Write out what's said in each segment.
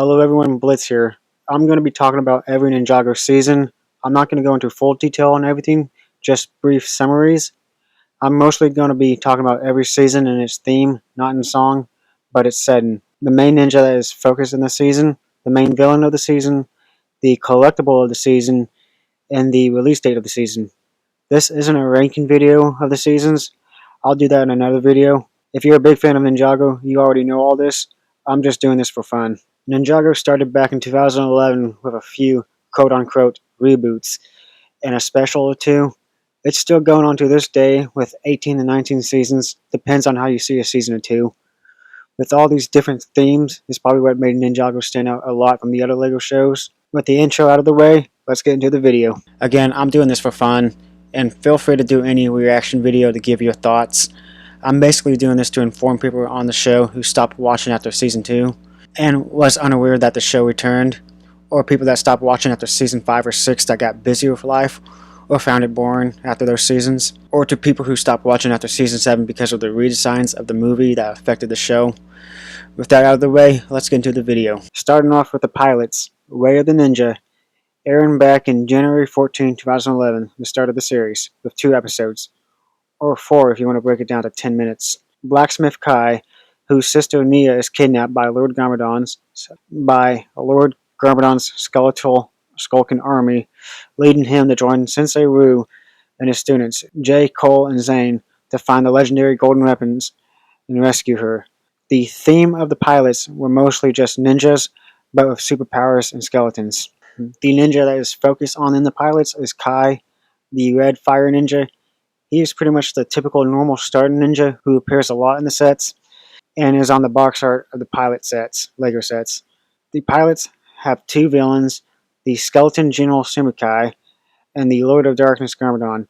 Hello everyone, Blitz here. I'm going to be talking about every Ninjago season. I'm not going to go into full detail on everything, just brief summaries. I'm mostly going to be talking about every season and its theme, not in song, but its setting. The main ninja that is focused in the season, the main villain of the season, the collectible of the season, and the release date of the season. This isn't a ranking video of the seasons. I'll do that in another video. If you're a big fan of Ninjago, you already know all this. I'm just doing this for fun. Ninjago started back in 2011 with a few quote-unquote reboots and a special or two. It's still going on to this day with 18 to 19 seasons, depends on how you see a season or two. With all these different themes, is probably what made Ninjago stand out a lot from the other LEGO shows. With the intro out of the way, let's get into the video. Again, I'm doing this for fun, and feel free to do any reaction video to give your thoughts. I'm basically doing this to inform people on the show who stopped watching after season 2 and was unaware that the show returned, or people that stopped watching after season 5 or 6 that got busy with life or found it boring after those seasons, or to people who stopped watching after season 7 because of the redesigns of the movie that affected the show. With that out of the way, let's get into the video. Starting off with the pilots, Way of the Ninja, airing back in January 14, 2011, the start of the series, with 2 episodes, or 4 if you want to break it down to 10 minutes. Blacksmith Kai, whose sister Nia is kidnapped by Lord Garmadon's skeletal Skulking army, leading him to join Sensei Ru and his students, Jay, Cole, and Zane, to find the legendary golden weapons and rescue her. The theme of the pilots were mostly just ninjas, but with superpowers and skeletons. The ninja that is focused on in the pilots is Kai, the red fire ninja. He is pretty much the typical normal starting ninja who appears a lot in the sets and is on the box art of the pilot sets, LEGO sets. The pilots have 2 villains, the Skeleton General Kai and the Lord of Darkness Garmadon,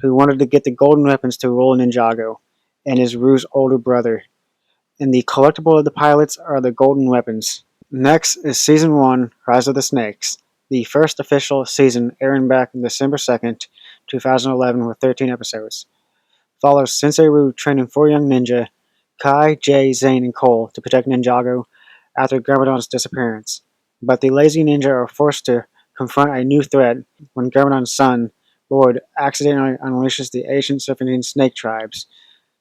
who wanted to get the golden weapons to rule Ninjago, and is Ru's older brother. And the collectible of the pilots are the golden weapons. Next is Season 1, Rise of the Snakes, the first official season airing back on December 2nd, 2011 with 13 episodes. Follows Sensei Ru training 4 young ninja, Kai, Jay, Zane, and Cole, to protect Ninjago after Garmadon's disappearance. But the lazy ninja are forced to confront a new threat when Garmadon's son, Lord, accidentally unleashes the ancient Serpentine snake tribes,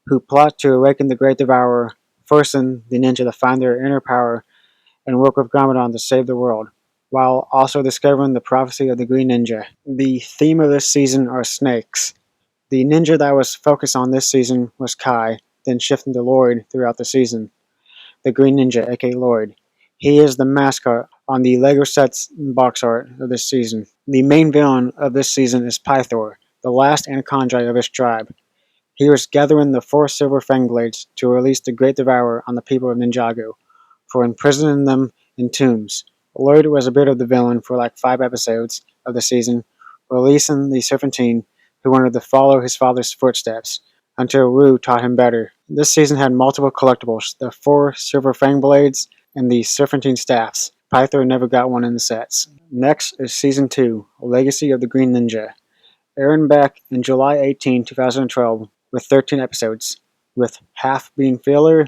who plot to awaken the Great Devourer, forcing the ninja to find their inner power and work with Garmadon to save the world, while also discovering the prophecy of the Green Ninja. The theme of this season are snakes. The ninja that was focused on this season was Kai, then shifting to Lloyd throughout the season. The Green Ninja, aka Lloyd. He is the mascot on the LEGO sets box art of this season. The main villain of this season is Pythor, the last Anaconda of his tribe. He was gathering the 4 silver fang blades to release the Great Devourer on the people of Ninjago, for imprisoning them in tombs. Lloyd was a bit of the villain for like 5 episodes of the season, releasing the Serpentine, who wanted to follow his father's footsteps, until Ru taught him better. This season had multiple collectibles, the 4 silver fang blades, and the Serpentine staffs. Pythor never got one in the sets. Next is Season 2, Legacy of the Green Ninja, airing back in July 18, 2012, with 13 episodes, with half being filler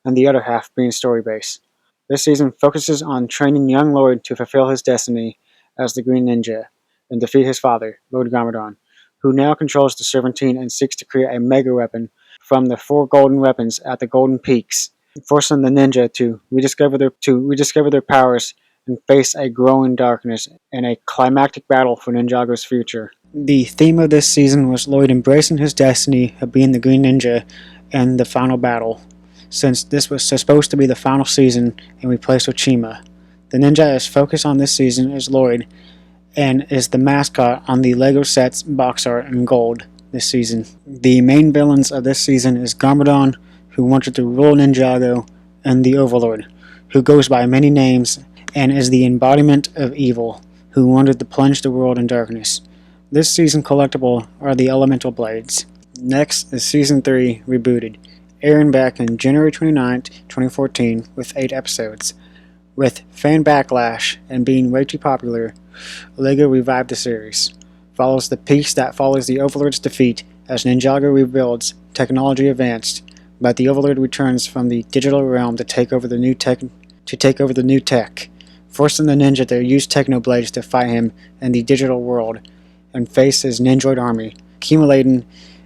and the other half being story-based. This season focuses on training young Lloyd to fulfill his destiny as the Green Ninja and defeat his father, Lord Garmadon, who now controls the Serpentine and seeks to create a mega weapon from the 4 golden weapons at the Golden Peaks, forcing the ninja to rediscover their powers and face a growing darkness in a climactic battle for Ninjago's future. The theme of this season was Lloyd embracing his destiny of being the Green Ninja in the final battle, since this was supposed to be the final season and replaced Ochima. The ninja that is focused on this season is Lloyd, and is the mascot on the LEGO sets box art in gold this season. The main villains of this season is Garmadon, who wanted to rule Ninjago, and the Overlord, who goes by many names and is the embodiment of evil, who wanted to plunge the world in darkness. This season collectible are the Elemental Blades. Next is Season 3, Rebooted, airing back on January 29, 2014 with 8 episodes. With fan backlash and being way too popular, LEGO revived the series. Follows the piece that follows the Overlord's defeat as Ninjago rebuilds, technology advanced, but the Overlord returns from the digital realm to take over the new to take over the new tech, forcing the ninja to use technoblades to fight him in the digital world and face his ninjoid army, accumulating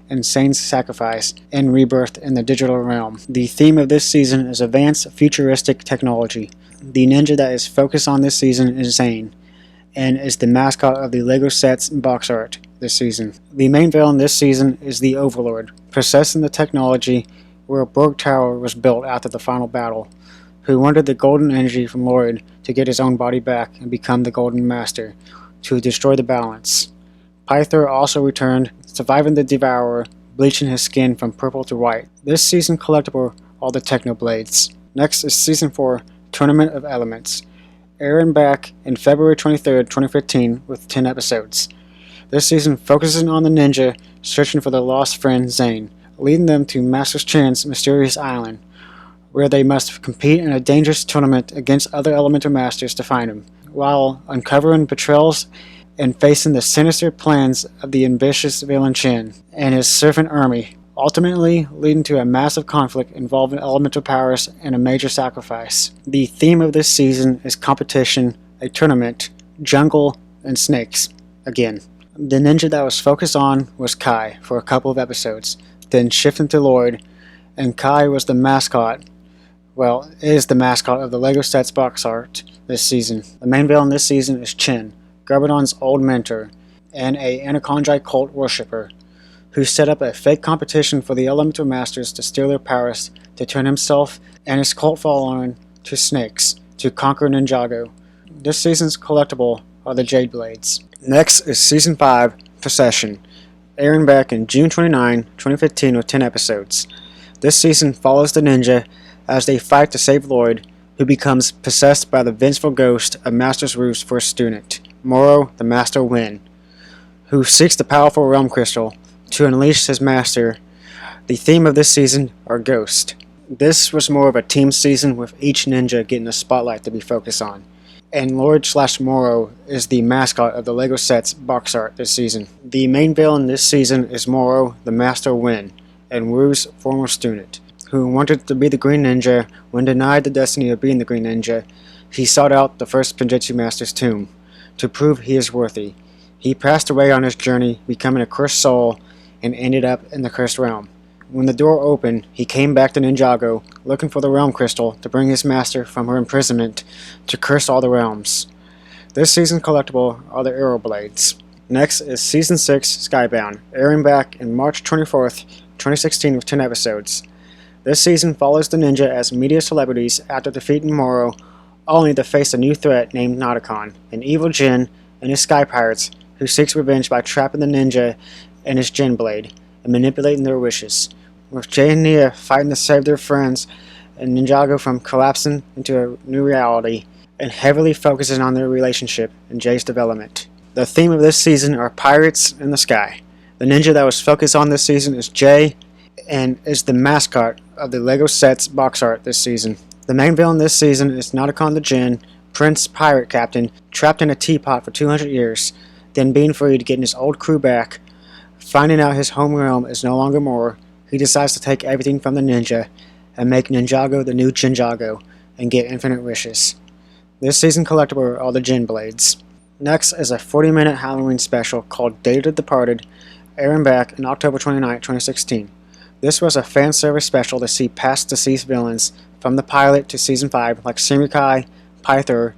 insane sacrifice and rebirth in the digital realm. The theme of this season is advanced futuristic technology. The ninja that is focused on this season is Zane, and is the mascot of the LEGO sets box art this season. The main villain this season is the Overlord, possessing the technology where a Borg Tower was built after the final battle, who wanted the golden energy from Lloyd to get his own body back and become the Golden Master, to destroy the balance. Pythor also returned, surviving the Devourer, bleaching his skin from purple to white. This season collectible are the Technoblades. Next is Season 4, Tournament of Elements, airing back in February 23, 2015 with 10 episodes. This season focuses on the ninja searching for their lost friend Zane, leading them to Master Chen's mysterious island, where they must compete in a dangerous tournament against other elemental masters to find him, while uncovering betrayals and facing the sinister plans of the ambitious villain Chen and his servant army, ultimately leading to a massive conflict involving elemental powers and a major sacrifice. The theme of this season is competition, a tournament, jungle, and snakes, again. The ninja that was focused on was Kai for a couple of episodes, then shifting to Lloyd, and Kai was the mascot, is the mascot of the LEGO sets box art this season. The main villain this season is Chen, Garmadon's old mentor, and a Anaconda cult worshipper, who set up a fake competition for the elemental masters to steal their powers to turn himself and his cult following to snakes to conquer Ninjago. This season's collectible are the Jade Blades. Next is Season 5, Possession, airing back in June 29, 2015 with 10 episodes. This season follows the ninja as they fight to save Lloyd, who becomes possessed by the vengeful ghost of Master's ruse for a student, Moro the Master Win, who seeks the powerful realm crystal to unleash his master. The theme of this season are ghosts. This was more of a team season with each ninja getting a spotlight to be focused on, and Lloyd/Moro is the mascot of the LEGO sets box art this season. The main villain this season is Moro the Master Win, and Wu's former student, who wanted to be the Green Ninja. When denied the destiny of being the Green Ninja, he sought out the first Spinjitzu Master's tomb to prove he is worthy. He passed away on his journey, becoming a cursed soul, and ended up in the cursed realm. When the door opened, he came back to Ninjago, looking for the realm crystal to bring his master from her imprisonment to curse all the realms. This season collectible are the Arrow Blades. Next is Season 6, Skybound, airing back in March 24th, 2016 with 10 episodes. This season follows the ninja as media celebrities after defeating Moro, only to face a new threat named Nauticon, an evil djinn and his sky pirates who seeks revenge by trapping the ninja and his djinn blade and manipulating their wishes, with Jay and Nia fighting to save their friends and Ninjago from collapsing into a new reality, and heavily focusing on their relationship and Jay's development. The theme of this season are pirates in the sky. The ninja that was focused on this season is Jay, and is the mascot of the LEGO sets box art this season. The main villain this season is Nauticon the Djinn, Prince Pirate Captain, trapped in a teapot for 200 years, then being freed, getting his old crew back. Finding out his home realm is no longer more, he decides to take everything from the ninja and make Ninjago the new Jinjago and get infinite wishes. This season collectible are the Jinn Blades. Next is a 40-minute Halloween special called Day of the Departed, airing back in October 29, 2016. This was a fan service special to see past deceased villains from the pilot to Season 5 like Simikai, Pythor,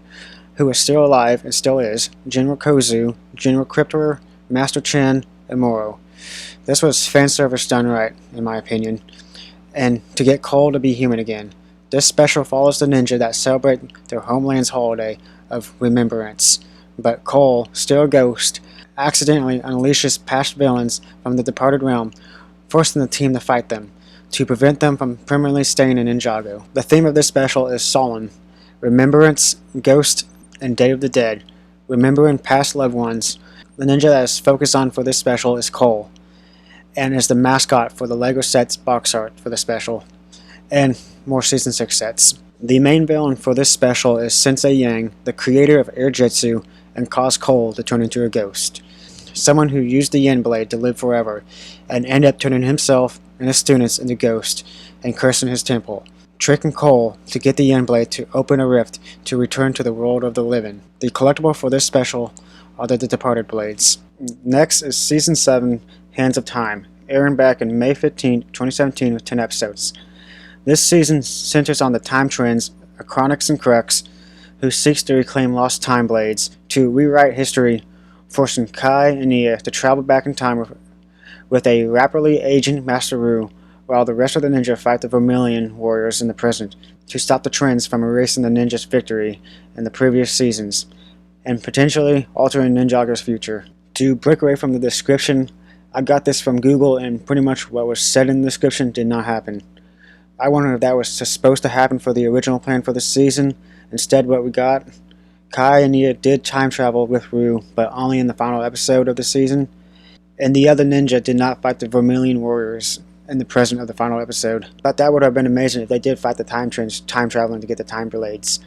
who is still alive and still is, General Kozu, General Cryptor, Master Chen, and Moro. This was fan service done right, in my opinion, and to get Cole to be human again. This special follows the ninja that celebrate their homeland's holiday of remembrance, but Cole, still a ghost, accidentally unleashes past villains from the departed realm, forcing the team to fight them, to prevent them from permanently staying in Ninjago. The theme of this special is solemn, remembrance, ghost, and Day of the Dead, remembering past loved ones. The ninja that is focused on for this special is Cole, and is the mascot for the LEGO sets box art for the special, and more Season 6 sets. The main villain for this special is Sensei Yang, the creator of Air Jitsu, and caused Cole to turn into a ghost. Someone who used the Yin Blade to live forever, and end up turning himself and his students into ghosts, and cursing his temple. tricking Cole to get the Yen Blade to open a rift to return to the world of the living. The collectible for this special are the Departed Blades. Next is Season 7, Hands of Time, airing back in May 15, 2017 with 10 episodes. This season centers on the time twins, Chronix and Crux, who seeks to reclaim lost time blades to rewrite history, forcing Kai and Nia to travel back in time with a rapidly aging Master Ru, while the rest of the ninja fight the Vermilion warriors in the present to stop the twins from erasing the ninja's victory in the previous seasons, and potentially altering Ninjago's future. To break away from the description, I got this from Google, and pretty much what was said in the description did not happen. I wonder if that was supposed to happen for the original plan for the season. Instead, what we got, Kai and Nia did time travel with Ru, but only in the final episode of the season, and the other ninja did not fight the Vermilion warriors in the present of the final episode. But that would have been amazing if they did fight the time twins time traveling to get the time blades.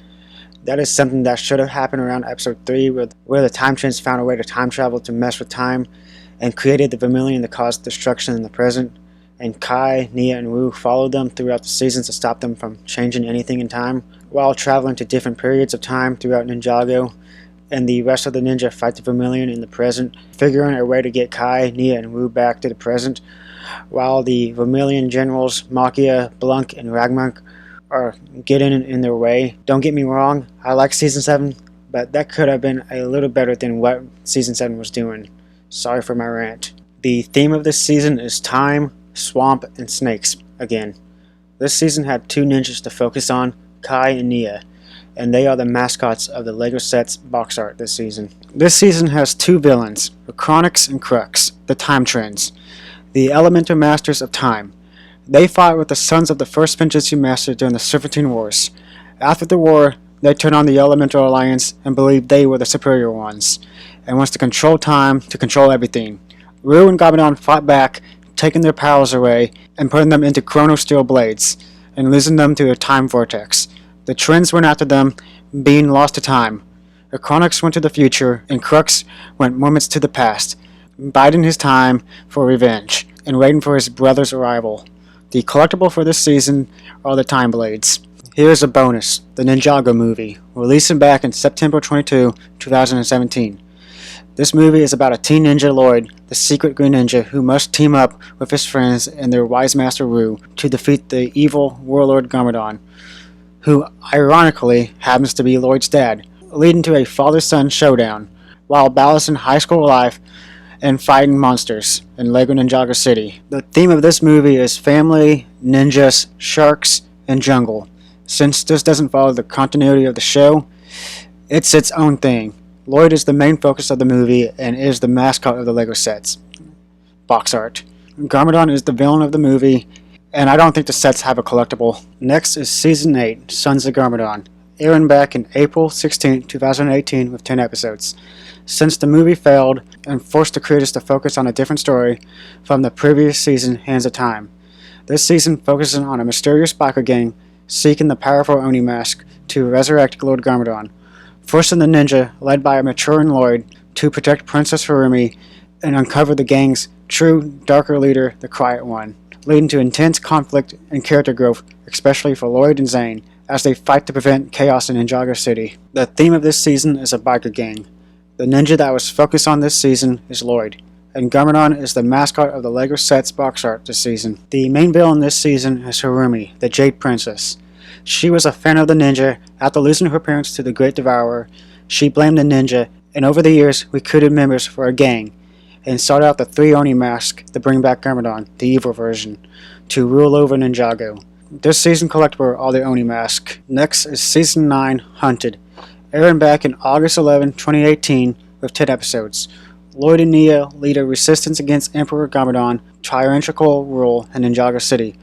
That is something that should have happened around episode 3, where the time twins found a way to time travel to mess with time and created the Vermilion to cause destruction in the present, and Kai, Nia, and Ru followed them throughout the seasons to stop them from changing anything in time, while traveling to different periods of time throughout Ninjago, and the rest of the ninja fight the Vermilion in the present, figuring a way to get Kai, Nia, and Ru back to the present, while the Vermilion generals Makia, Blunk, and Ragmonk are getting in their way. Don't get me wrong, I like Season 7, but that could have been a little better than what Season 7 was doing. Sorry for my rant. The theme of this season is time, swamp, and snakes again. This season had 2 ninjas to focus on, Kai and Nia, and they are the mascots of the LEGO sets box art this season. This season has 2 villains, Chronix and Crux, the Time Trends, the Elemental Masters of Time. They fought with the sons of the first Spinjitzu Master during the Serpentine Wars. After the war, they turned on the Elemental Alliance and believed they were the superior ones, and wants to control time to control everything. Ru and Garmadon fought back, taking their powers away and putting them into Chrono Steel blades, and losing them to a time vortex. The Trends went after them, being lost to time. Chronix went to the future, and Crux went moments to the past, biding his time for revenge, and waiting for his brother's arrival. The collectible for this season are the Time Blades. Here's a bonus, the Ninjago Movie, releasing back in September 22, 2017. This movie is about a teen ninja Lloyd, the secret green ninja who must team up with his friends and their wise master Ru to defeat the evil warlord Garmadon, who ironically happens to be Lloyd's dad, leading to a father-son showdown, while balancing high school life and fighting monsters in LEGO Ninjago City. The theme of this movie is family, ninjas, sharks, and jungle. Since this doesn't follow the continuity of the show, it's its own thing. Lloyd is the main focus of the movie and is the mascot of the LEGO sets box art. Garmadon is the villain of the movie, and I don't think the sets have a collectible. Next is Season 8, Sons of Garmadon, airing back in April 16, 2018 with 10 episodes. Since the movie failed and forced the creators to focus on a different story from the previous season, Hands of Time, this season focuses on a mysterious biker gang seeking the powerful Oni mask to resurrect Lord Garmadon, forcing the ninja, led by a maturing Lloyd, to protect Princess Harumi and uncover the gang's true, darker leader, the Quiet One, leading to intense conflict and character growth, especially for Lloyd and Zane, as they fight to prevent chaos in Ninjago City. The theme of this season is a biker gang. The ninja that was focused on this season is Lloyd, and Garmadon is the mascot of the LEGO sets box art this season. The main villain this season is Harumi, the Jade Princess. She was a fan of the ninja. After losing her parents to the Great Devourer, she blamed the ninja, and over the years recruited members for a gang, and sought out the 3 Oni masks to bring back Garmadon, the evil version, to rule over Ninjago. This season collectible are the Oni mask. Next is Season 9, Hunted, airing back in August 11, 2018 with 10 episodes. Lloyd and Nia lead a resistance against Emperor Garmadon tyrannical rule in Ninjago City,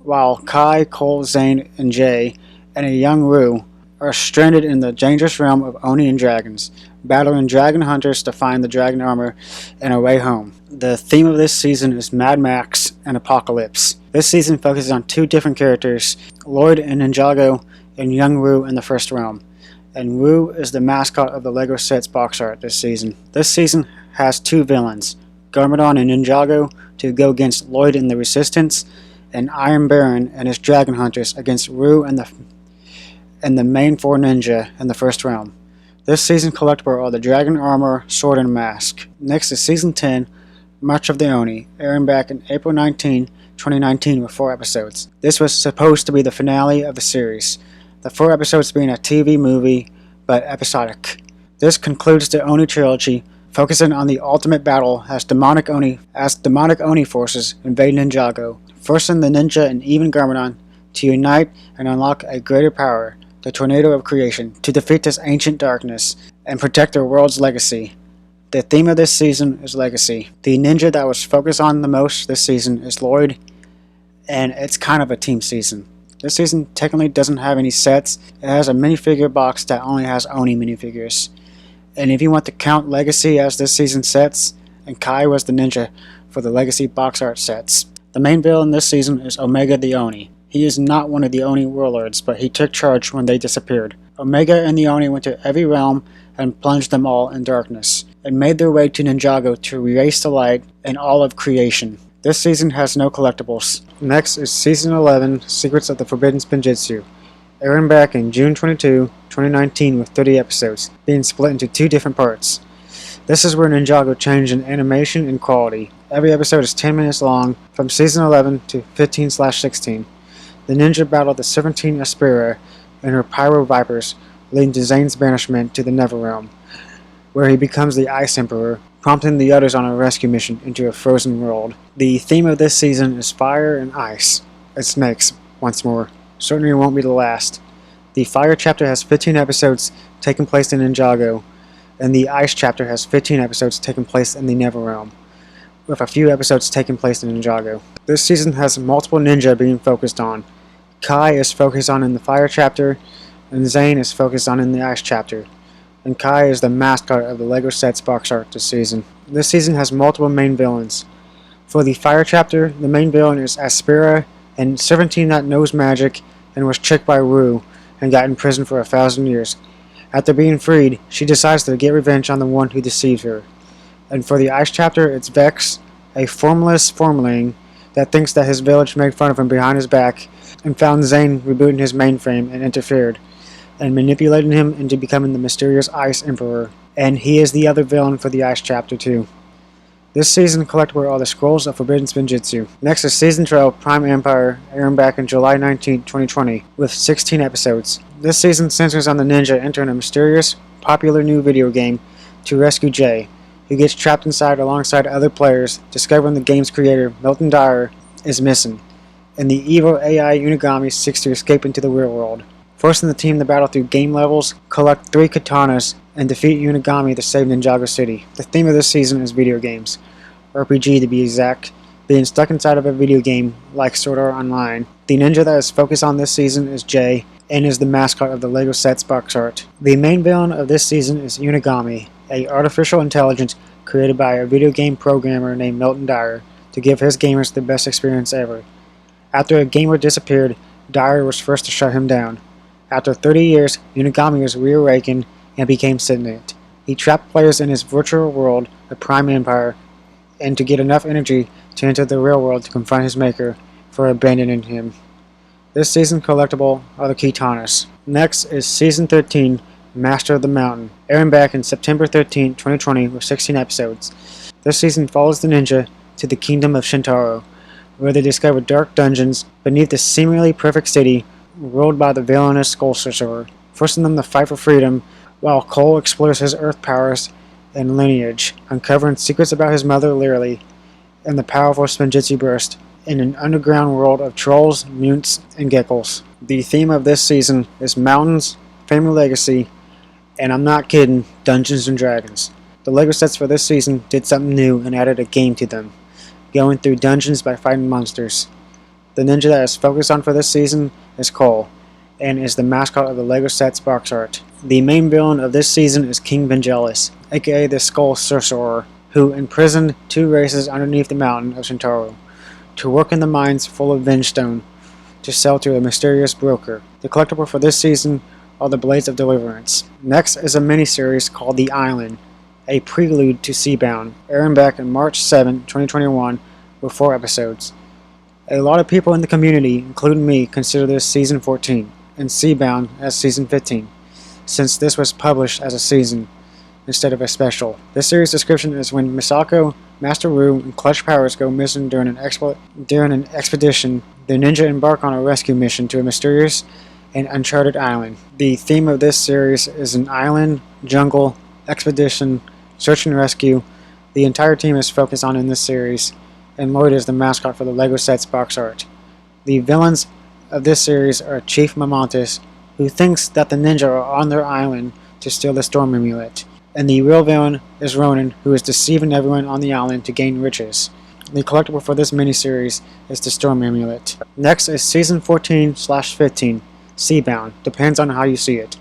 while Kai, Cole, Zane, and Jay, and a young Ru are stranded in the dangerous realm of Oni and dragons, battling dragon hunters to find the dragon armor and a way home. The theme of this season is Mad Max and Apocalypse. This season focuses on 2 different characters, Lloyd in Ninjago and young Ru in the First Realm, and Ru is the mascot of the LEGO sets box art this season. This season has 2 villains, Garmadon and Ninjago, to go against Lloyd in the Resistance, and Iron Baron and his Dragon Hunters against Rue and the main 4 ninja in the first realm. This season collectible are the Dragon Armor, Sword, and Mask. Next is Season 10, March of the Oni, airing back in April 19, 2019 with 4 episodes. This was supposed to be the finale of the series, the 4 episodes being a TV movie, but episodic. This concludes the Oni trilogy, focusing on the ultimate battle as demonic Oni forces invade Ninjago, forcing the ninja and even Garmadon to unite and unlock a greater power, the Tornado of Creation, to defeat this ancient darkness and protect their world's legacy. The theme of this season is legacy. The ninja that was focused on the most this season is Lloyd, and it's kind of a team season. This season technically doesn't have any sets. It has a minifigure box that only has Oni minifigures. And if you want to count Legacy as this season's sets, and Kai was the ninja for the Legacy box art sets. The main villain this season is Omega the Oni. He is not one of the Oni warlords, but he took charge when they disappeared. Omega and the Oni went to every realm and plunged them all in darkness, and made their way to Ninjago to erase the light and all of creation. This season has no collectibles. Next is Season 11, Secrets of the Forbidden Spinjitzu, airing back in June 22, 2019 with 30 episodes, being split into 2 different parts. This is where Ninjago changed in animation and quality. Every episode is 10 minutes long, from Season 11 to 15/16. The ninja battled the 17 Aspera and her Pyro Vipers, leading to Zane's banishment to the Neverrealm, where he becomes the Ice Emperor, prompting the others on a rescue mission into a frozen world. The theme of this season is fire and ice. And snakes, once more. Certainly it won't be the last. The Fire chapter has 15 episodes taking place in Ninjago, and the Ice chapter has 15 episodes taking place in the Neverrealm, with a few episodes taking place in Ninjago. This season has multiple ninja being focused on. Kai is focused on in the Fire chapter, and Zane is focused on in the Ice chapter. And Kai is the mascot of the LEGO sets box art this season. This season has multiple main villains. For the Fire chapter, the main villain is Aspera, and 17 that knows magic and was tricked by Rue and got in prison for 1,000 years. After being freed, she decides to get revenge on the one who deceived her. And for the Ice chapter, it's Vex, a formless formling that thinks that his village made fun of him behind his back and found Zane rebooting his mainframe and interfered, and manipulating him into becoming the mysterious Ice Emperor. And he is the other villain for the Ice chapter too. This season collectible are the Scrolls of Forbidden Spinjitzu. Next is Season 12, Prime Empire, airing back in July 19, 2020, with 16 episodes. This season centers on the ninja entering a mysterious, popular new video game to rescue Jay, who gets trapped inside alongside other players, discovering the game's creator, Milton Dyer, is missing, and the evil AI Unigami seeks to escape into the real world, forcing the team to battle through game levels, collect 3 katanas, and defeat Unigami to save Ninjago City. The theme of this season is video games, RPG to be exact, being stuck inside of a video game like Sword Art Online. The ninja that is focused on this season is Jay, and is the mascot of the LEGO sets box art. The main villain of this season is Unigami, a artificial intelligence created by a video game programmer named Milton Dyer to give his gamers the best experience ever. After a gamer disappeared, Dyer was first to shut him down. After 30 years, Unigami was reawakened and became sentient. He trapped players in his virtual world, the Prime Empire, and to get enough energy to enter the real world to confront his maker for abandoning him. This season collectible are the katanas. Next is Season 13, Master of the Mountain, airing back in September 13, 2020 with 16 episodes. This season follows the ninja to the kingdom of Shintaro, where they discover dark dungeons beneath the seemingly perfect city ruled by the villainous Skull Sorcerer, forcing them to fight for freedom while Cole explores his earth powers and lineage, uncovering secrets about his mother Lyrily and the powerful Spinjitzu burst in an underground world of trolls, mutes, and geckos. The theme of this season is mountains, family legacy, and I'm not kidding, Dungeons and Dragons. The LEGO sets for this season did something new and added a game to them, going through dungeons by fighting monsters. The ninja that is focused on for this season is Cole, and is the mascot of the LEGO sets box art. The main villain of this season is King Vangelis, aka the Skull Sorcerer, who imprisoned 2 races underneath the mountain of Shintaro to work in the mines full of Vengestone to sell to a mysterious broker. The collectible for this season are the Blades of Deliverance. Next is a miniseries called The Island, a prelude to Seabound, airing back on March 7, 2021 with 4 episodes. A lot of people in the community, including me, consider this Season 14, and Seabound as Season 15, since this was published as a season instead of a special. This series description is when Misako, Master Wu, and Clutch Powers go missing during an expedition. The ninja embark on a rescue mission to a mysterious and uncharted island. The theme of this series is an island, jungle, expedition, search and rescue. The entire team is focused on in this series, and Lloyd is the mascot for the LEGO sets box art. The villains of this series are Chief Mamontes, who thinks that the ninja are on their island to steal the storm amulet, and the real villain is Ronan, who is deceiving everyone on the island to gain riches. The collectible for this miniseries is the storm amulet. Next is Season 14/15, Seabound, depends on how you see it.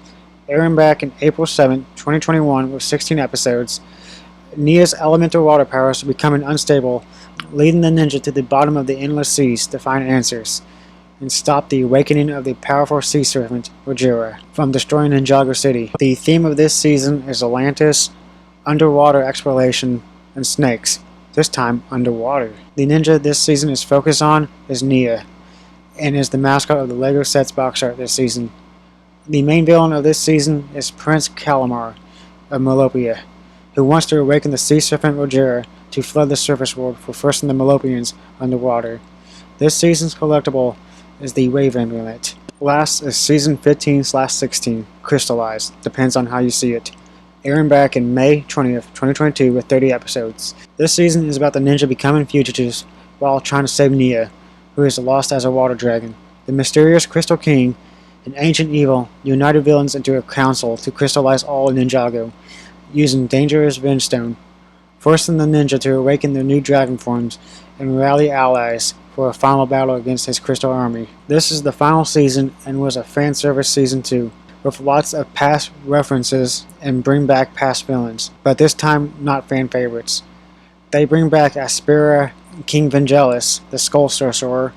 Airing back in April 7, 2021 with 16 episodes, Nia's elemental water powers are becoming unstable, leading the ninja to the bottom of the endless seas to find answers and stop the awakening of the powerful sea serpent, Rajira, from destroying Ninjago City. The theme of this season is Atlantis, underwater exploration, and snakes, this time underwater. The ninja this season is focused on is Nia, and is the mascot of the LEGO sets box art this season. The main villain of this season is Prince Calamar of Melopia, who wants to awaken the sea serpent Rogera to flood the surface world for forcing the Melopians underwater. This season's collectible is the Wave Amulet. Last is Season 15/16, Crystallized, depends on how you see it. Airing back in May 20th, 2022 with 30 episodes. This season is about the ninja becoming fugitives while trying to save Nia, who is lost as a water dragon. The mysterious Crystal King, an ancient evil, united villains into a council to crystallize all Ninjago, using dangerous Vengestone, forcing the ninja to awaken their new dragon forms and rally allies for a final battle against his crystal army. This is the final season and was a fan service season 2, with lots of past references and bring back past villains, but this time not fan favorites. They bring back Aspera, King Vangelis, the Skull Sorcerer,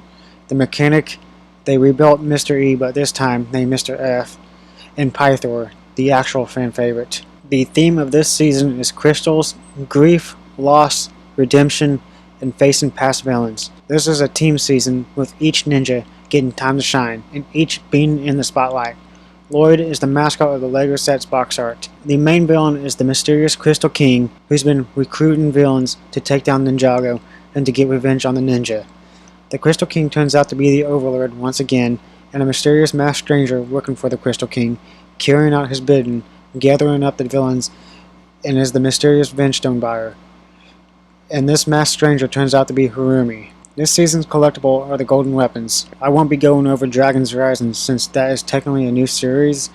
the Mechanic. They rebuilt Mr. E, but this time named Mr. F, and Pythor, the actual fan favorite. The theme of this season is crystals, grief, loss, redemption, and facing past villains. This is a team season with each ninja getting time to shine, and each being in the spotlight. Lloyd is the mascot of the LEGO sets box art. The main villain is the mysterious Crystal King, who's been recruiting villains to take down Ninjago and to get revenge on the ninja. The Crystal King turns out to be the Overlord once again, and a mysterious masked stranger working for the Crystal King, carrying out his bidding, gathering up the villains, and is the mysterious Vengestone buyer. And this masked stranger turns out to be Harumi. This season's collectible are the golden weapons. I won't be going over Dragon's Rising since that is technically a new series,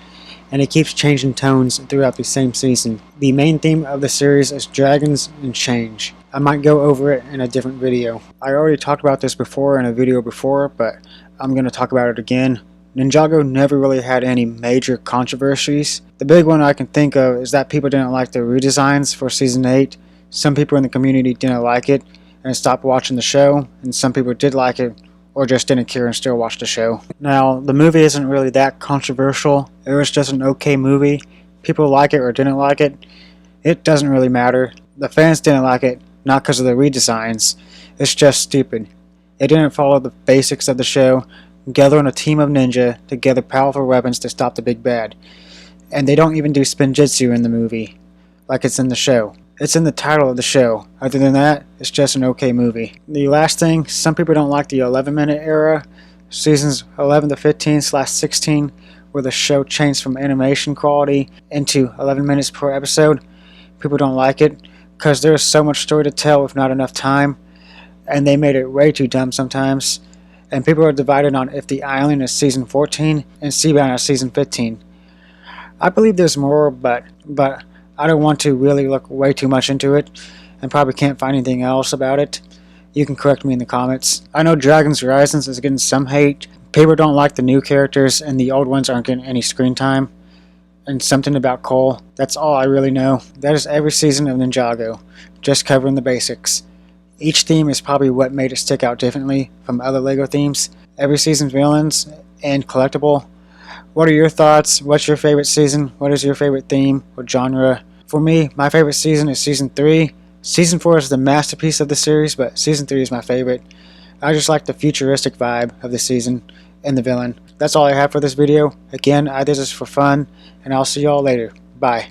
and it keeps changing tones throughout the same season. The main theme of the series is dragons and change. I might go over it in a different video. I already talked about this before in a video before, but I'm going to talk about it again. Ninjago never really had any major controversies. The big one I can think of is that people didn't like the redesigns for Season 8. Some people in the community didn't like it and stopped watching the show, and some people did like it or just didn't care and still watched the show. Now, the movie isn't really that controversial. It was just an okay movie. People like it or didn't like it. It doesn't really matter. The fans didn't like it, not because of the redesigns. It's just stupid. It didn't follow the basics of the show, gathering a team of ninja to gather powerful weapons to stop the big bad. And they don't even do Spinjitzu in the movie, like it's in the show. It's in the title of the show. Other than that, it's just an okay movie. The last thing, some people don't like the 11-minute era, seasons 11 to 15/16, where the show changed from animation quality into 11 minutes per episode. People don't like it because there's so much story to tell with not enough time, and they made it way too dumb sometimes. And people are divided on if the island is season 14 and Seabound is season 15. I believe there's more, but I don't want to really look way too much into it, and probably can't find anything else about it. You can correct me in the comments. I know Dragon's Rising is getting some hate. People don't like the new characters, and the old ones aren't getting any screen time. And something about Cole. That's all I really know. That is every season of Ninjago, just covering the basics. Each theme is probably what made it stick out differently from other LEGO themes. Every season's villains and collectible. What are your thoughts? What's your favorite season? What is your favorite theme or genre? For me, my favorite season is Season 3. Season 4 is the masterpiece of the series, but Season 3 is my favorite. I just like the futuristic vibe of the season and the villain. That's all I have for this video. Again, I did this for fun, and I'll see y'all later. Bye.